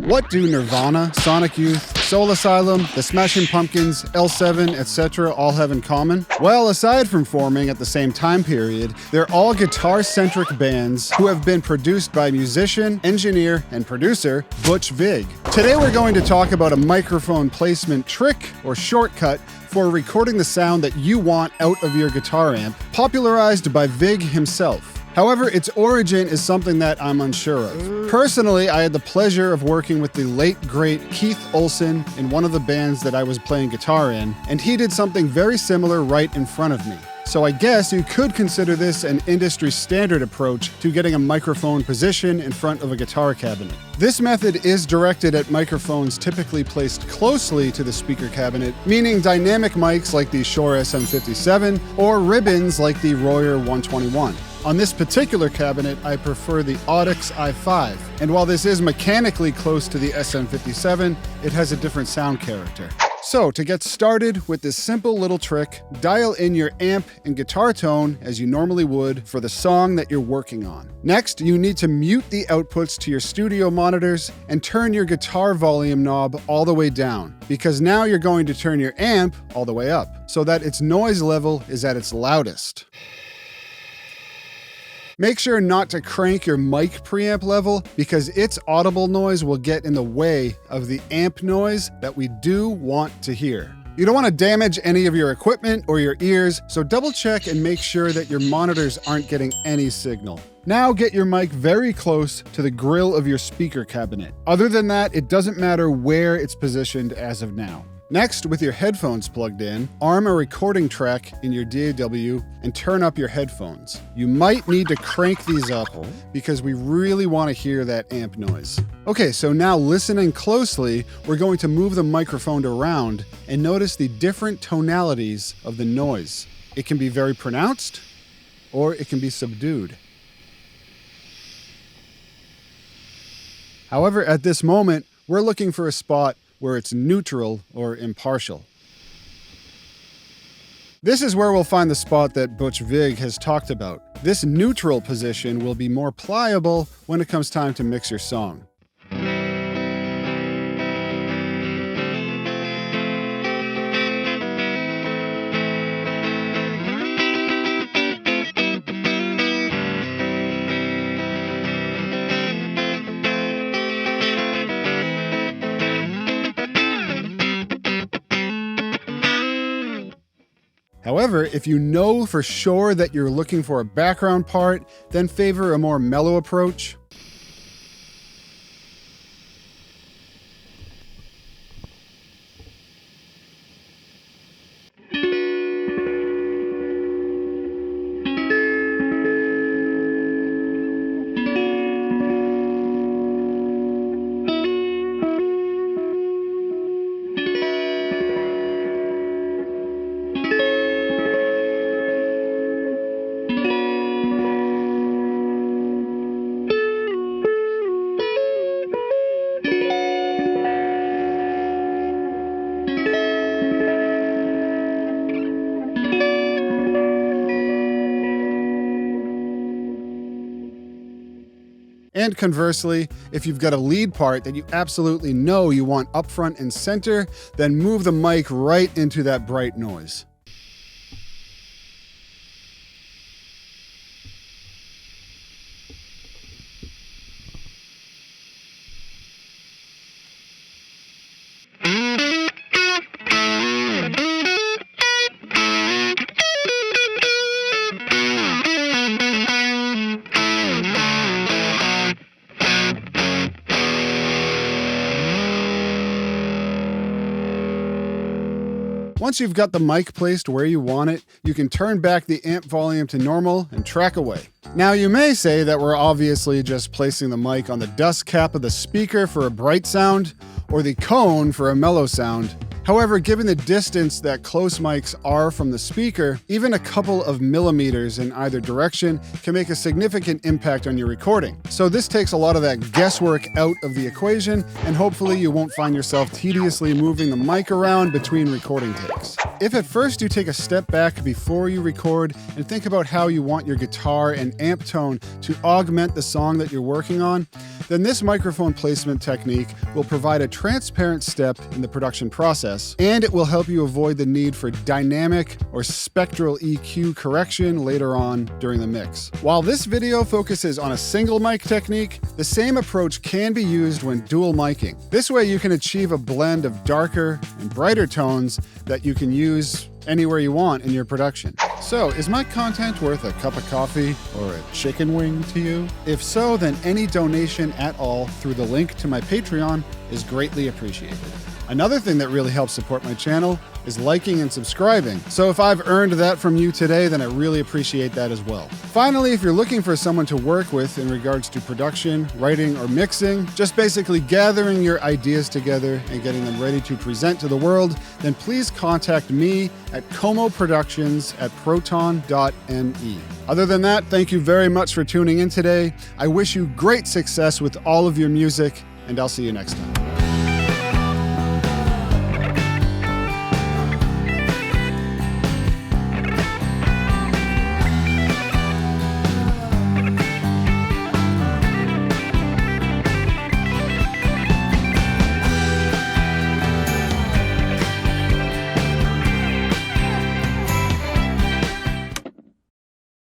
What do Nirvana, Sonic Youth, Soul Asylum, the Smashing Pumpkins, L7, etc. all have in common? Well, aside from forming at the same time period, they're all guitar-centric bands who have been produced by musician, engineer, and producer Butch Vig. Today we're going to talk about a microphone placement trick or shortcut for recording the sound that you want out of your guitar amp, popularized by Vig himself. However, its origin is something that I'm unsure of. Personally, I had the pleasure of working with the late, great Keith Olsen in one of the bands that I was playing guitar in, and he did something very similar right in front of me. So I guess you could consider this an industry standard approach to getting a microphone position in front of a guitar cabinet. This method is directed at microphones typically placed closely to the speaker cabinet, meaning dynamic mics like the Shure SM57 or ribbons like the Royer 121. On this particular cabinet, I prefer the Audix i5, and while this is mechanically close to the SM57, it has a different sound character. So, to get started with this simple little trick, dial in your amp and guitar tone as you normally would for the song that you're working on. Next, you need to mute the outputs to your studio monitors and turn your guitar volume knob all the way down, because now you're going to turn your amp all the way up, so that its noise level is at its loudest. Make sure not to crank your mic preamp level because its audible noise will get in the way of the amp noise that we do want to hear. You don't want to damage any of your equipment or your ears, so double check and make sure that your monitors aren't getting any signal. Now get your mic very close to the grill of your speaker cabinet. Other than that, it doesn't matter where it's positioned as of now. Next, with your headphones plugged in, arm a recording track in your DAW and turn up your headphones. You might need to crank these up because we really want to hear that amp noise. Okay, so now listening closely, we're going to move the microphone around and notice the different tonalities of the noise. It can be very pronounced or it can be subdued. However, at this moment, we're looking for a spot where it's neutral or impartial. This is where we'll find the spot that Butch Vig has talked about. This neutral position will be more pliable when it comes time to mix your song. However, if you know for sure that you're looking for a background part, then favor a more mellow approach. And conversely, if you've got a lead part that you absolutely know you want up front and center, then move the mic right into that bright noise. Once you've got the mic placed where you want it, you can turn back the amp volume to normal and track away. Now you may say that we're obviously just placing the mic on the dust cap of the speaker for a bright sound, or the cone for a mellow sound. However, given the distance that close mics are from the speaker, even a couple of millimeters in either direction can make a significant impact on your recording. So this takes a lot of that guesswork out of the equation, and hopefully you won't find yourself tediously moving the mic around between recording takes. If at first you take a step back before you record and think about how you want your guitar and amp tone to augment the song that you're working on, then this microphone placement technique will provide a transparent step in the production process, and it will help you avoid the need for dynamic or spectral EQ correction later on during the mix. While this video focuses on a single mic technique, the same approach can be used when dual miking. This way you can achieve a blend of darker and brighter tones that you can use anywhere you want in your production. So, is my content worth a cup of coffee or a chicken wing to you? If so, then any donation at all through the link to my Patreon is greatly appreciated. Another thing that really helps support my channel is liking and subscribing. So if I've earned that from you today, then I really appreciate that as well. Finally, if you're looking for someone to work with in regards to production, writing, or mixing, just basically gathering your ideas together and getting them ready to present to the world, then please contact me at comoproductions@proton.me. Other than that, thank you very much for tuning in today. I wish you great success with all of your music, and I'll see you next time.